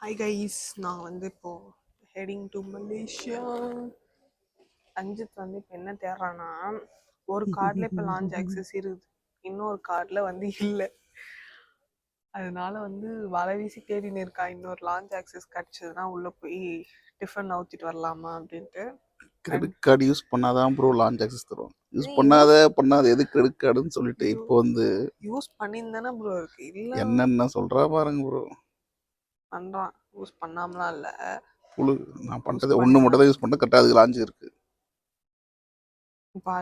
Hi guys, நான் வந்து இப்போ ஹெடிங் டு மலேசியா. அஞ்சித் வந்து இப்போ என்ன தேடுறான்னா, ஒரு கார்டில் இப்போ லான்ச் ஆக்சஸ் இருக்குது, இன்னொரு கார்டில் வந்து இல்லை. அதனால வந்து வலை வீசி தேடின்னு இருக்கா, இன்னொரு லான்ச் ஆக்சஸ் கிடச்சதுன்னா உள்ளே போய் டிஃபன் ஊற்றிட்டு வரலாமா அப்படின்ட்டு. கிரெடிட் கார்டு யூஸ் பண்ணாதான் ப்ரோ லான்ச் ஆக்சஸ் தரும். யூஸ் பண்ணாத எது கிரெடிட் கார்டுன்னு சொல்லிட்டு இப்போ வந்து யூஸ் பண்ணின்னு ப்ரோ இருக்கு. இல்லை என்னென்ன சொல்றா பாருங்க ப்ரோ. பண்ணுறான், யூஸ் பண்ணாமலாம் இல்லை. புழு நான் பண்ணுறது ஒன்று மட்டும் தான் யூஸ் பண்ண கரெக்டாக அதுக்கு லான்ச் இருக்கு. இப்போ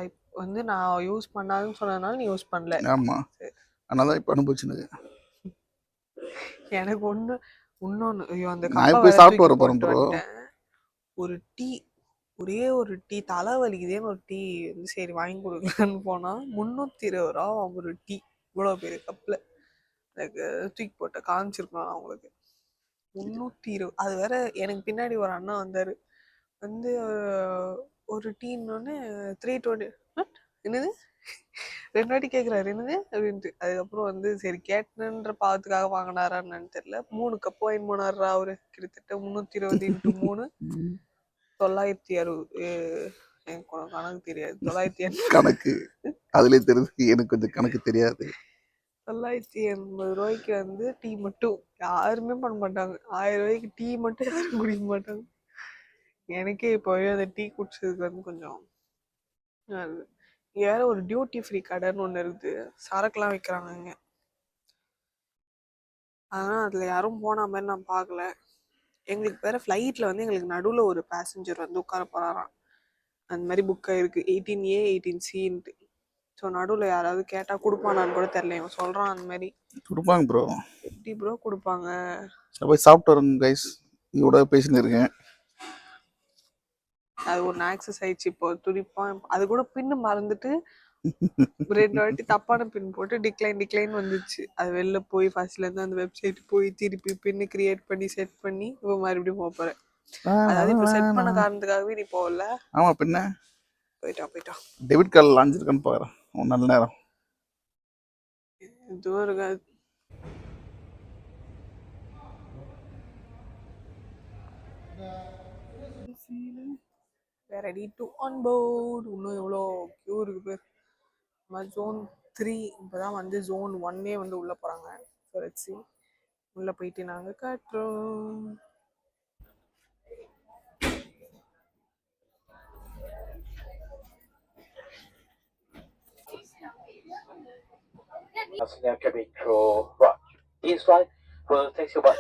வந்து நான் யூஸ் பண்ணாதுன்னு சொன்னதுனால நீ யூஸ் பண்ணல. ஆமாம், அதனால தான் இப்போ அனுபவிச்சுன்னு எனக்கு இன்னொன்று ஐயோ, அந்த நான் போய் சாப்பிட்டு வர போகிறேன் ப்ரோ. ஒரு டீ, ஒரே ஒரு டீ, தலைவலிக்குதேன்னு ஒரு டீ வந்து சரி வாங்கி கொடுக்கலான்னு போனால் 320 ரூபா ஒரு டீ. இவ்வளோ பெரிய கப்பில் எனக்கு தூக்கி போட்ட காமிச்சிருக்கணும் அவங்களுக்கு. 320. அது வேற எனக்கு பின்னாடி ஒரு அண்ணா வந்தார், வந்து ஒரு டீன்னொன்னு 320. என்னது 2 வாட்டி கேட்குறாரு என்னது அப்படின்ட்டு. அதுக்கப்புறம் வந்து சரி கேட்டேன்ற பாவத்துக்காக வாங்கினாரான்னு தெரியல. 3 கப்பு வாங்கி போனாரா அவரு. கிட்டத்தட்ட 320 × 3 960. எனக்கு கணக்கு தெரியாது. 980 கணக்கு அதுலேயே தெரிஞ்சு எனக்கு கொஞ்சம் கணக்கு தெரியாது. 980 ரூபாய்க்கு வந்து டீ மட்டும் யாருமே பண்ண மாட்டாங்க. 1000 ரூபாய்க்கு டீ மட்டும் யாரும் குடிக்க மாட்டாங்க. எனக்கே இப்போவே அந்த டீ குடிச்சதுக்கு வந்து கொஞ்சம் வேற ஒரு டியூட்டி ஃப்ரீ கடைன்னு ஒன்று இருக்குது, சரக்குலாம் விற்கிறாங்க இங்கே. ஆனால் அதில் யாரும் போன மாதிரி நான் பார்க்கல. எங்களுக்கு வேற ஃப்ளைட்டில் வந்து எங்களுக்கு நடுவில் ஒரு பேசஞ்சர் வந்து உட்கார போகிறாராம். அந்த மாதிரி புக் ஆகிருக்கு 18A 18Cன்ட்டு. ஸோ நடுவில் யாராவது கேட்டால் கொடுப்பானான்னு கூட தெரில. இவன் சொல்கிறான் அந்த மாதிரி கொடுப்பாங்க ப்ரோ. எப்படி ப்ரோ கொடுப்பாங்க? போய் சாப்பிட்டு வரேங்க கைஸ், இதோட பேசின்னு இருக்கேன். அது ஒரு ஆக்சஸ் ஆயிடுச்சு இப்போ. துடிப்பான் அது கூட பின்னு மறந்துட்டு 2 வாட்டி தப்பான பின் போட்டு டிக்ளைன் வந்துச்சு. அது வெளில போய் ஃபர்ஸ்ட்லேருந்து அந்த வெப்சைட் போய் திருப்பி பின்னு கிரியேட் பண்ணி செட் பண்ணி இப்போ மறுபடியும் போக போகிறேன். அதாவது இப்போ செட் பண்ண காரணத்துக்காகவே நீ போகல. ஆமாம், பின்ன போயிட்டான். டெபிட் கார்டு லான்ச் இருக்கான்னு பார்க்குறேன். ஒரு நல்ல நேரம் இதுவும் இருக்காது. Ready to on board. இன்னும் எவ்வளோ க்யூ இருக்கு பேர். நம்ம ஜோன் 3 இப்போதான் வந்து ஜோன் 1 வந்து உள்ளே போகிறாங்க. So let's see. உள்ளே போயிட்டு நாங்கள் காட்டுறோம். Ke Metro Rush. This flight will take you about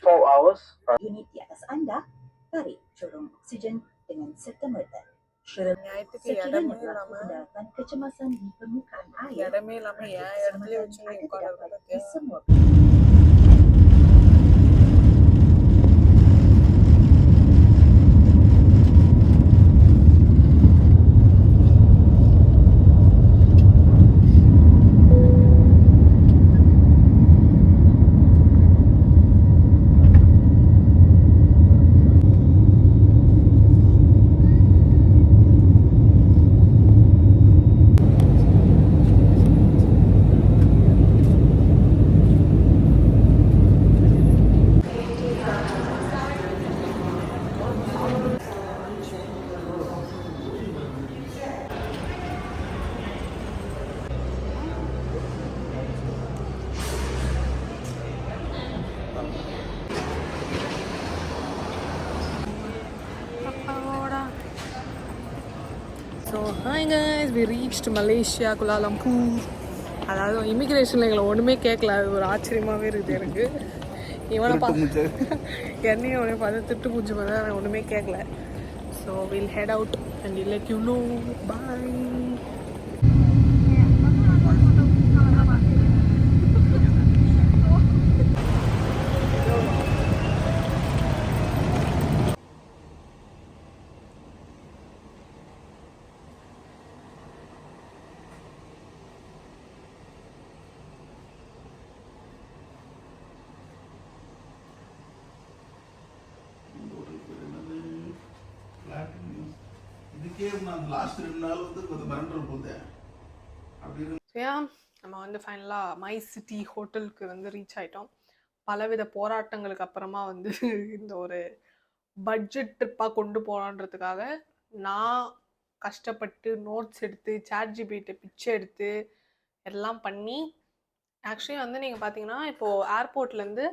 4 hours. Unit di atas Anda, tarik corong oksigen dengan serta-merta. ஞாயிற்றுக்கு இடமே இல்லாம Mendaratkan kecemasan di permukaan air. இடமே இல்லாம என் இடத்துல வச்சு Ada உட்காந்து terdapat di semua. So hi guys, we reached Malaysia, Kuala Lumpur. அதாவது இமிக்ரேஷனில் எங்களை ஒன்றுமே கேட்கல. அது ஒரு ஆச்சரியமாகவே இருக்குது எனக்கு. இவனை என்னையும் அவனை பார்த்து திட்டு பூச்சி மாதிரி நான் ஒன்றுமே கேட்கல. So we'll head out and let you know. Bye. நம்ம வந்து ஃபைனலாக மை சிட்டி ஹோட்டலுக்கு வந்து ரீச் ஆகிட்டோம். பலவித போராட்டங்களுக்கு அப்புறமா வந்து இந்த ஒரு பட்ஜெட் ட்ரிப்பாக கொண்டு போகலான்றதுக்காக நான் கஷ்டப்பட்டு நோட்ஸ் எடுத்து சாட் பிச்சை எடுத்து எல்லாம் பண்ணி ஆக்சுவலி வந்து நீங்கள் பார்த்தீங்கன்னா இப்போது ஏர்போர்ட்லேருந்து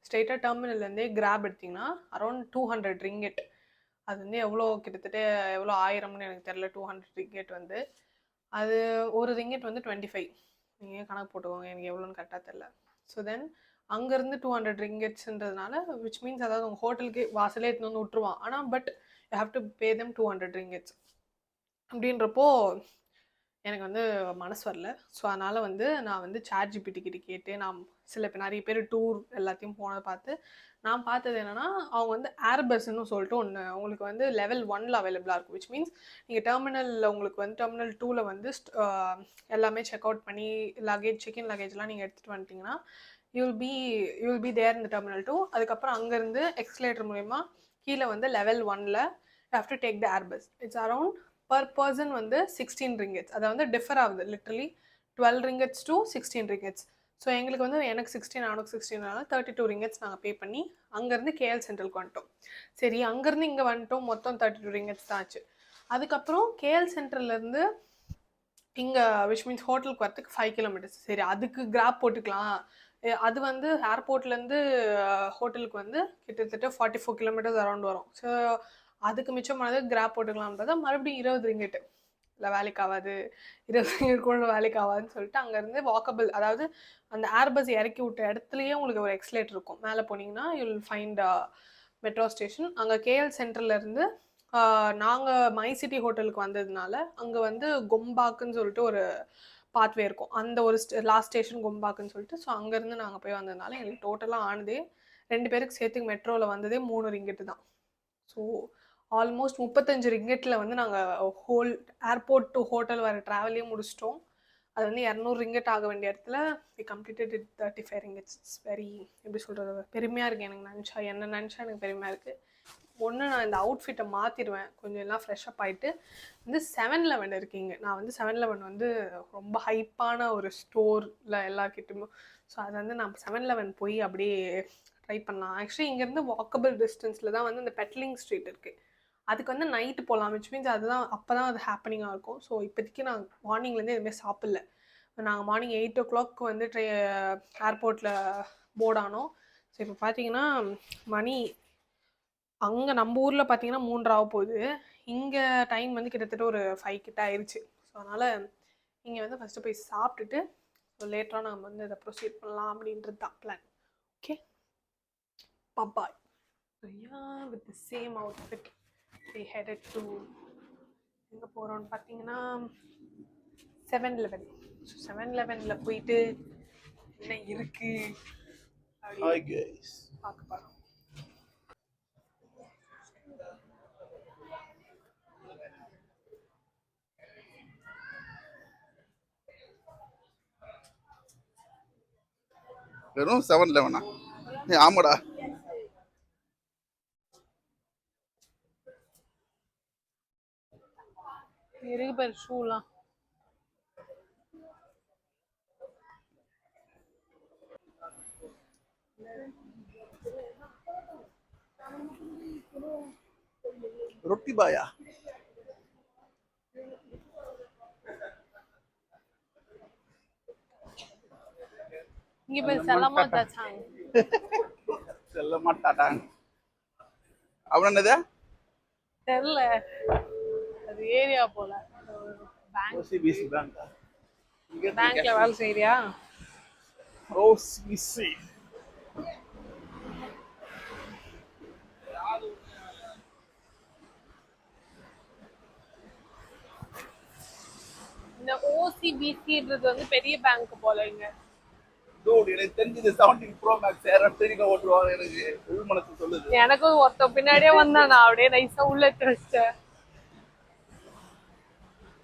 ஸ்ட்ரெயிட்டாக டெர்மினல்லேருந்தே கிராப் எடுத்திங்கன்னா அரௌண்ட் 200 ரிங்கெட். அது வந்து எவ்வளோ கிட்டத்தட்ட எவ்வளோ ஆயிரம்னு எனக்கு தெரில. 200 ரிங்கெட் வந்து அது ஒரு ரிங்கெட் வந்து 25. நீங்கள் கணக்கு போட்டுக்கோங்க, எனக்கு எவ்வளோன்னு கரெக்டாக தெரில. ஸோ தென் அங்கேருந்து 200 ரிங்கெட்ஸ்ன்றதுனால விச் மீன்ஸ் அதாவது உங்கள் ஹோட்டலுக்கு வாசலே எடுத்துன்னு வந்து விட்ருவான். ஆனால் but you have to pay them 200 ringgits. அப்படின்றப்போ எனக்கு வந்து மனசு வரல. ஸோ அதனால் வந்து நான் வந்து சாட் ஜிபிடி கிட்ட கேட்டு நான் நிறைய பேர் டூர் எல்லாத்தையும் போனதை பார்த்து நான் பார்த்தது என்னென்னா அவங்க வந்து ஏர்பஸ்ன்னு சொல்லிட்டு ஒன்று உங்களுக்கு வந்து லெவல் 1ல் அவைலபிளாக இருக்கும். விச் மீன்ஸ் நீங்கள் டெர்மினலில் உங்களுக்கு வந்து டெர்மினல் 2ல் வந்து எல்லாமே செக் அவுட் பண்ணி செக்இன் லக்கேஜ்லாம் நீங்கள் எடுத்துகிட்டு வந்துட்டிங்கன்னா யூ வில் பி தேர் இந்த டெர்மினல் 2. அதுக்கப்புறம் அங்கேருந்து எக்ஸ்கலேட்டர் மூலயமா கீழே வந்து லெவல் 1ல் have to take the Airbus. It's around per person வந்து 16 ரிங்கெட்ஸ். அதை வந்து டிஃபர் ஆகுது literally 12 ringgits to 16 ringgits. So எங்களுக்கு வந்து எனக்கு 16 அவனுக்கு 16 32 ரிங்கெட்ஸ் நாங்கள் பே பண்ணி அங்கேருந்து கேஎல் சென்ட்ரலுக்கு வந்துட்டோம். சரி அங்கேருந்து இங்கே வந்துட்டோம், மொத்தம் 32 ரிங்கெட்ஸ் தான் ஆச்சு. அதுக்கப்புறம் கேஎல் சென்ட்ரல்லேருந்து இங்கே விச் மீன்ஸ் ஹோட்டலுக்கு வரத்துக்கு 5 கிலோமீட்டர்ஸ். சரி அதுக்கு கிராப் போட்டுக்கலாம். அது வந்து ஏர்போர்ட்லேருந்து ஹோட்டலுக்கு வந்து கிட்டத்தட்ட 44 கிலோமீட்டர்ஸ் அரௌண்ட் வரும். ஸோ அதுக்கு மிச்சமானது கிராப் போட்டுக்கலாம்னு பார்த்தா மறுபடியும் 20 ரிங்கெட்டு இல்லை வேலைக்கு ஆகாது, 20 ரிங்கெட் கூட வேலைக்கு ஆகாதுன்னு சொல்லிட்டு அங்கேருந்து வாக்கபிள், அதாவது அந்த ஏர்பஸ் இறக்கி விட்ட இடத்துலையே உங்களுக்கு ஒரு எக்ஸ்லேட்டர் இருக்கும். மேலே போனீங்கன்னா you will find metro station. அங்கே கேஎல் சென்டர்லேருந்து நாங்கள் மை சிட்டி ஹோட்டலுக்கு வந்ததுனால அங்கே வந்து கொம்பாக்குன்னு சொல்லிட்டு ஒரு பாத்வே இருக்கும். அந்த ஒரு லாஸ்ட் ஸ்டேஷன் கொம்பாக்குன்னு சொல்லிட்டு. ஸோ அங்கேருந்து நாங்கள் போய் வந்ததுனால எங்களுக்கு டோட்டலாக ஆனதே 2 பேருக்கு சேர்த்துக்கு மெட்ரோவில் வந்ததே 3 ரிங்கெட்டு தான். ஸோ ஆல்மோஸ்ட் 35 ரிங்கெட்டில் வந்து நாங்கள் ஹோல் ஏர்போர்ட் டு ஹோட்டல் வர ட்ராவலையும் முடிச்சிட்டோம். அது வந்து 200 ரிங்கெட் ஆக வேண்டிய இடத்துல we completed it 35 ringgits. It's very எப்படி சொல்கிறது, பெருமையாக இருக்குது எனக்கு. என்ன நினச்சா எனக்கு பெருமையாக இருக்குது. ஒன்று நான் இந்த அவுட்ஃபிட்டை மாற்றிடுவேன், கொஞ்சம் எல்லாம் ஃப்ரெஷ்அப் ஆகிட்டு வந்து 7-Eleven இருக்கீங்க. நான் வந்து 7-Eleven வந்து ரொம்ப ஹைப்பான ஒரு ஸ்டோரில் எல்லாருக்கிட்டையும். ஸோ அது வந்து நான் 7-Eleven போய் அப்படியே ட்ரை பண்ணலாம். ஆக்சுவலி இங்கேருந்து வாக்கபிள் டிஸ்டன்ஸில் தான் வந்து இந்த பெட்லிங் ஸ்ட்ரீட் இருக்குது. அதுக்கு வந்து நைட்டு போகலாம். விச் மீன்ஸ் அதுதான் அப்போ தான் அது ஹேப்பனிங்காக இருக்கும். ஸோ இப்போதைக்கு நான் மார்னிங்லேருந்து எதுவுமே சாப்பிடல. நாங்கள் மார்னிங் 8 o'clock வந்து ஏர்போர்ட்டில் போர்ட் ஆனோம். ஸோ இப்போ பார்த்தீங்கன்னா மணி அங்கே நம்ம ஊரில் பார்த்தீங்கன்னா 3 ஆக போகுது. இங்கே டைம் வந்து கிட்டத்தட்ட ஒரு 5 கிட்ட ஆயிடுச்சு. ஸோ அதனால் இங்கே வந்து ஃபஸ்ட்டு போய் சாப்பிட்டுட்டு ஸோ லேட்டராக நம்ம வந்து இதை ப்ரொசீட் பண்ணலாம் அப்படின்றது தான் plan. Okay bye. So yeah, with the same outfit we headed to எங்க போறோம்னு பார்த்தீங்கன்னா 7-Eleven. ஸோ 7-Elevenல போயிட்டு என்ன இருக்கு பார்க்க போறோம். வெறும் 7-Eleven-ஆ? ஆமாடா. இருக்கு பேர் ஷூலாம். ரொட்டி பாயா? இங்க பேர் செல்லமா தாச்சாங்க. செல்லமா டாட்டாங்க. அவன் என்னது தெரியல, அது ஏரியா போல. Bank OCPC bank. பேங்க்ல வேலை செய்யறியா? ஓசிபிசி. இந்த ஓசிபிசின்றது வந்து பெரிய பேங்க் போல. இங்க டூட் எனக்கு தெரிஞ்சது 17 Pro Max ஏறட்டிங்க ஓட்டுவாங்க. எனக்கு உள் மனசு சொல்லுது. எனக்கும் ஒருத்த பின்னாடியே வந்தான், நான் அப்படியே நைஸா உள்ள எடுத்து வச்சிட்டேன்.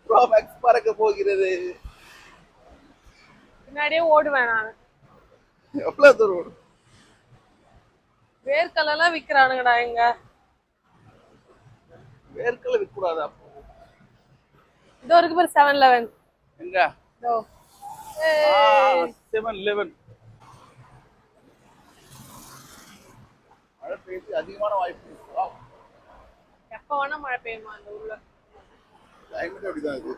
Pro Max பறக்க போகிறது. பின்னாடியே ஓடுவேன் நான். எவ்வளவு தூரம் ஓடும்? வேர்க்கல்லாம் விக்கிறானுங்கடா இங்க. வேர்க்கல விற்க கூடாதா? இதோ இருக்கு பாரு 7-Eleven. எங்க? இதோ 7-Eleven. மழை பெய்யுது, அதிகமான வாய்ப்பு இருக்கு. எப்போ வேணா மழை பெய்யுமா அந்த ஊர்ல? கிளைமேட் அப்படிதான் இருக்கு.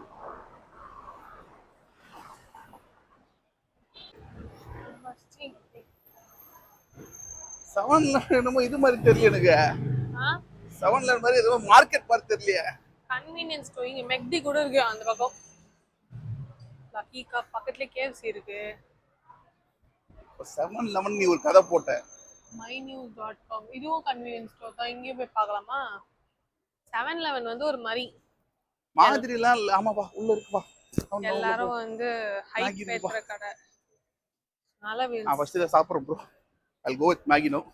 செவன்ல என்னமோ இது மாதிரி தெரியல எனக்கு. செவன்ல மாதிரி ஏதோ மார்க்கெட் மாதிரி தெரியலையே. கன்வீனியன்ஸ் ஸ்டோர் இங்க மெக்டி கூட இருக்கு அந்த பக்கம். லக்கி கப் பக்கத்துலயே KFC இருக்கு. 7-Eleven நீ ஒரு கதை போட்ட. mynews.com இதுவும் கன்வீனியன்ஸ் ஸ்டோர் தான். இங்கேயும் போய் பார்க்கலாமா? 7-Eleven வந்து ஒரு மாதிரிலாம் இல்ல. ஆமாப்பா, உள்ள இருக்குப்பா. எல்லாரும் வந்து ஹைப் பேசுற கடை. நான் ஃபர்ஸ்ட் இதை சாப்பிட்றேன் bro. I'll go with Maggi now.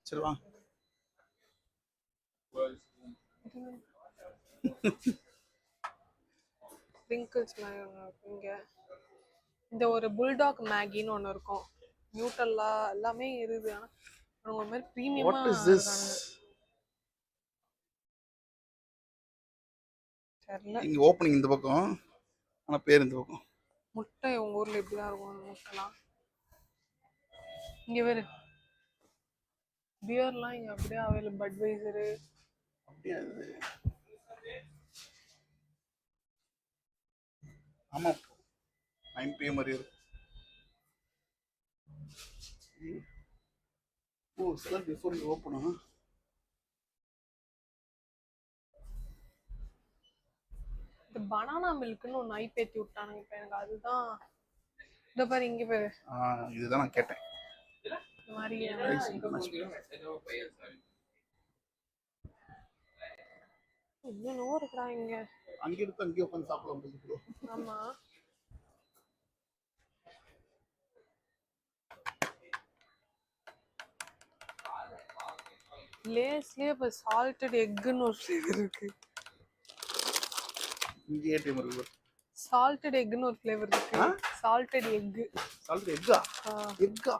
சரி வா. ஸ்ப்ரிங்கிள்ஸ் இங்க இந்த ஒரு புல்டாக் மேகின்னு ஒன்று இருக்கும். நியூட்டல்லா எல்லாமே இருக்குது. ஆனால் ஒரு மாதிரி ப்ரீமியமா What is this? தெரியல. இங்க ஓப்பனிங் இந்த பக்கம், ஆனா பேர் இந்த பக்கம். முட்டை உங்க ஊர்ல எப்படிதான் இருக்கும் அந்த முட்டைலாம்? இங்க வேறு பியர்லாம் இங்க அப்படியே அவைலபிள். பட்வைசரு அப்படியே அது. ஆமா, 9 PM மாதிரி இருக்கு. ஓ, சார் பிஃபோர் யூ ஓப்பன். இந்த பனானா மில்க்னு ஒன்று ஐப்பேத்தி விட்டானுங்க. இப்போ எனக்கு அதுதான். இந்த பாரு இங்கே பேரு. இதுதான் நான் கேட்டேன். இந்த மாதிரி இன்னும் இருக்குடா இங்க. அங்கே எடுத்து அங்கேயே உட்காந்து சாப்பிடலாம். ஆமா, லேஸ்லயே இப்போ சால்டட் எக்குன்னு ஒரு ஃப்ளேவர் இருக்கு. இங்கே ஏடிஎம் இருக்கு. சால்டட் எக்குன்னு ஒரு ஃப்ளேவர் இருக்கு. Salted egg. சால்டட் எக்கா? எக்கா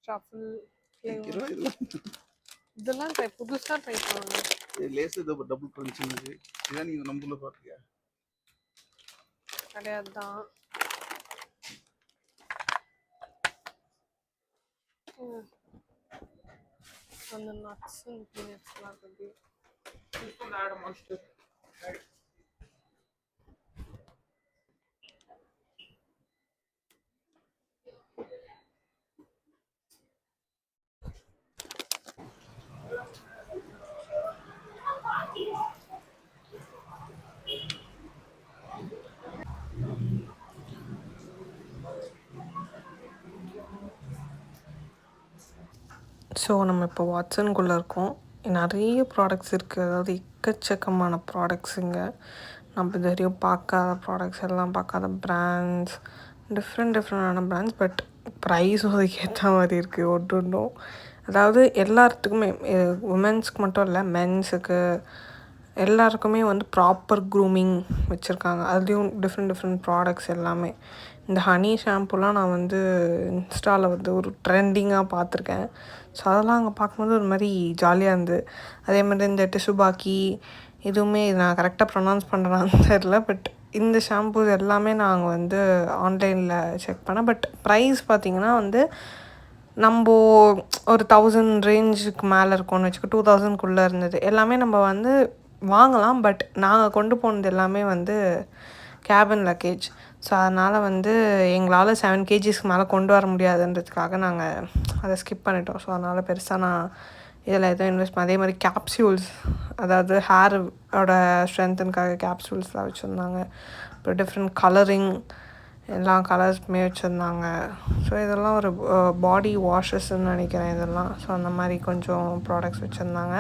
ட்ரஃபிள் ஃப்ளேவர். இதெல்லாம் புதுசா ட்ரை பண்ணணும். லேஸ் இது டபுள் கிரன்ச் இருக்கு. இதான் நீங்க நம்மள பாத்தியா? கிடையாது தான். அந்த நட்ஸ் அண்ட் பீனட்ஸ்லாம் இருக்கு. Add monster. ஸோ நம்ம இப்போ வாட்சனுக்குள்ளே இருக்கோம். நிறைய ப்ராடக்ட்ஸ் இருக்குது. அதாவது எக்கச்சக்கமான ப்ராடக்ட்ஸுங்க. நம்ம இது வரையும் பார்க்காத ப்ராடக்ட்ஸ் எல்லாம், பார்க்காத பிராண்ட்ஸ், டிஃப்ரெண்டான பிராண்ட்ஸ். பட் ப்ரைஸும் அதுக்கேற்ற மாதிரி இருக்குது ஒன்றும். அதாவது எல்லாத்துக்குமே, உமன்ஸ்க்கு மட்டும் இல்லை, மென்ஸுக்கு எல்லாருக்குமே வந்து ப்ராப்பர் க்ரூமிங் வச்சுருக்காங்க. அதுலேயும் டிஃப்ரெண்ட் ப்ராடக்ட்ஸ் எல்லாமே. இந்த ஹனி ஷாம்புலாம் நான் வந்து இன்ஸ்டாவில் வந்து ஒரு ட்ரெண்டிங்காக பார்த்துருக்கேன். ஸோ அதெல்லாம் அங்கே பார்க்கும்போது ஒரு மாதிரி ஜாலியாக இருந்தது. அதே மாதிரி இந்த டிஷுபாக்கி இதுவுமே நான் கரெக்டாக ப்ரொனவுன்ஸ் பண்ணுறான்னு தெரில. பட் இந்த ஷாம்பூஸ் எல்லாமே நாங்கள் வந்து ஆன்லைனில் செக் பண்ணேன். பட் ப்ரைஸ் பார்த்திங்கன்னா வந்து நம்ம ஒரு 1000 ரேஞ்சுக்கு மேலே இருக்கும்னு வச்சுக்கோ. 2000க்குள்ளே இருந்தது எல்லாமே நம்ம வந்து வாங்கலாம். பட் நாங்கள் கொண்டு போனது எல்லாமே வந்து கேபின் லக்கேஜ். ஸோ அதனால் வந்து எங்களால் 7 kgsக்கு மேலே கொண்டு வர முடியாதுன்றதுக்காக நாங்கள் அதை ஸ்கிப் பண்ணிட்டோம். ஸோ அதனால் பெருசாக நான் இதில் எதுவும் இன்வெஸ்ட் பண்ண. அதே மாதிரி கேப்சூல்ஸ், அதாவது ஹேரோட ஸ்ட்ரென்த்துனுக்காக கேப்சூல்ஸ்லாம் வச்சுருந்தாங்க. அப்புறம் டிஃப்ரெண்ட் கலரிங் எல்லா கலர்ஸுமே வச்சுருந்தாங்க. ஸோ இதெல்லாம் ஒரு பாடி வாஷஸ்ன்னு நினைக்கிறேன் இதெல்லாம். ஸோ அந்த மாதிரி கொஞ்சம் ப்ராடக்ட்ஸ் வச்சுருந்தாங்க.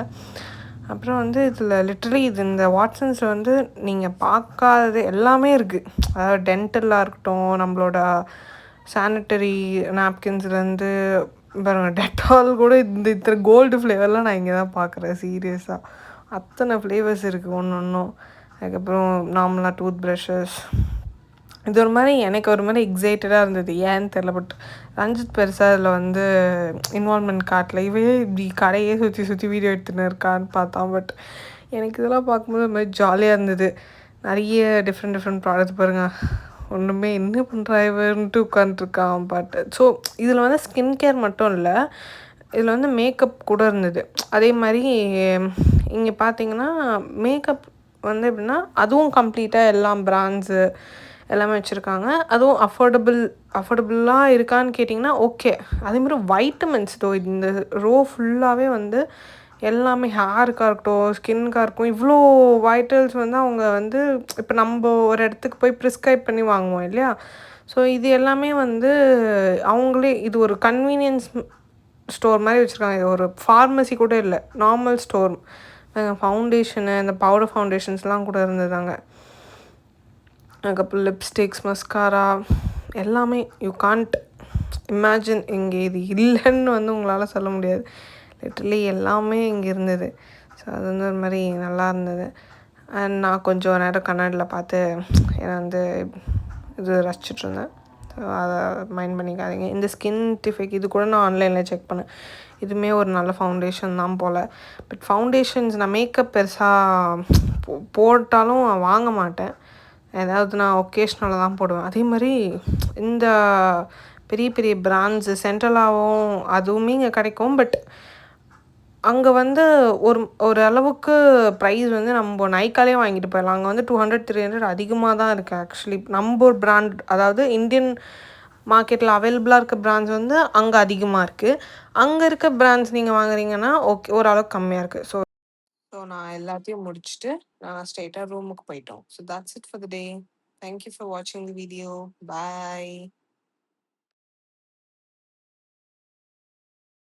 அப்புறம் வந்து இதில் லிட்ரலி இந்த வாட்சன்ஸில் வந்து நீங்கள் பார்க்காதது எல்லாமே இருக்குது. அதாவது டென்டலாக இருக்கட்டும், நம்மளோட சானிட்டரி நாப்கின்ஸ்லேருந்து பாருங்கள், டெட்டால் கூட இத்தனை கோல்டு ஃப்ளேவர்லாம் நான் இங்கே தான் பார்க்குறேன். சீரியஸாக அத்தனை ஃப்ளேவர்ஸ் இருக்குது ஒன்று ஒன்றும். அதுக்கப்புறம் நார்மலாக டூத் ப்ரஷஸ், இது ஒரு மாதிரி எனக்கு ஒரு மாதிரி எக்ஸைட்டடாக இருந்தது, ஏன்னு தெரில. பட் ரஞ்சித் பெருசாக அதில் வந்து இன்வால்மெண்ட் காட்டல. இப்படி கடையே சுற்றி சுற்றி வீடியோ எடுத்துன்னு இருக்கான்னு பார்த்தோம். பட் எனக்கு இதெல்லாம் பார்க்கும்போது ஒரு மாதிரி ஜாலியாக இருந்தது. நிறைய டிஃப்ரெண்ட் ப்ராடக்ட்ஸ் பாருங்கள், ஒன்றுமே என்ன பண்ணுறா இவன்ட்டு உட்காந்துருக்கான் பாட்டு. ஸோ இதில் வந்து ஸ்கின் கேர் மட்டும் இல்லை, இதில் வந்து மேக்கப் கூட இருந்தது. அதே மாதிரி இங்கே பார்த்தீங்கன்னா மேக்கப் வந்து எப்படின்னா அதுவும் கம்ப்ளீட்டாக எல்லாம் பிராண்ட்ஸு எல்லாமே வச்சுருக்காங்க. அதுவும் அஃபோர்டபுளாக இருக்கான்னு கேட்டிங்கன்னா ஓகே. அதேமாதிரி வைட்டமின்ஸ் இந்த ரோ ஃபுல்லாகவே வந்து எல்லாமே ஹேருக்காக இருக்கட்டும், ஸ்கின்னுக்காக இருக்கும், இவ்வளோ வைட்டல்ஸ் வந்து அவங்க வந்து இப்போ நம்ம ஒரு இடத்துக்கு போய் ப்ரிஸ்கிரைப் பண்ணி வாங்குவோம் இல்லையா. ஸோ இது எல்லாமே வந்து அவங்களே, இது ஒரு கன்வீனியன்ஸ் ஸ்டோர் மாதிரி வச்சுருக்காங்க. இது ஒரு ஃபார்மசி கூட இல்லை, நார்மல் ஸ்டோர். ஃபவுண்டேஷனு, இந்த பவுடர் ஃபவுண்டேஷன்ஸ்லாம் கூட இருந்ததாங்க. அதுக்கப்புறம் லிப்ஸ்டிக்ஸ், மஸ்காரா எல்லாமே யூ கான்ட் இமேஜின் இங்கே இது இல்லைன்னு வந்து உங்களால் சொல்ல முடியாது. லிட்டரலி எல்லாமே இங்கே இருந்தது. ஸோ அது வந்து ஒரு மாதிரி நல்லா இருந்தது. அண்ட் நான் கொஞ்சம் நேரம் கண்ணாடியில் பார்த்து என்னை வந்து இது ரசிச்சிட்ருந்தேன். ஸோ அதை மைண்ட் பண்ணிக்காதீங்க. இந்த ஸ்கின்டிஃபிக் இது கூட நான் ஆன்லைனில் செக் பண்ணேன். இதுவுமே ஒரு நல்ல ஃபவுண்டேஷன் தான் போல். பட் ஃபவுண்டேஷன்ஸ் நான் மேக்கப் பெருசாக போட்டாலும் வாங்க மாட்டேன். ஏதாவது நான் ஒகேஷ்னலாக தான் போடுவேன். அதே மாதிரி இந்த பெரிய பெரிய பிராண்ட்ஸு சென்ட்ரலாகவும் அதுவுமே இங்கே கிடைக்கும். பட் அங்கே வந்து ஒரு அளவுக்கு ப்ரைஸ் வந்து நம்ம நைக்காலே வாங்கிட்டு போயிடலாம். அங்கே வந்து 200-300 அதிகமாக தான் இருக்குது ஆக்சுவலி. நம்ம பிராண்ட், அதாவது இந்தியன் மார்க்கெட்டில் அவைலபிளாக இருக்க பிராண்ட்ஸ் வந்து அங்கே அதிகமாக இருக்குது. அங்கே இருக்க பிராண்ட்ஸ் நீங்கள் வாங்குறீங்கன்னா ஓகே, ஓரளவுக்கு கம்மியாக இருக்குது. ஸோ நான் எல்லாத்தையும் முடிச்சுட்டு நான் ஸ்ட்ரெயிட்டாக ரூமுக்கு போயிட்டோம். So that's it for the day. Thank you for வாட்சிங் தி வீடியோ. பாய்.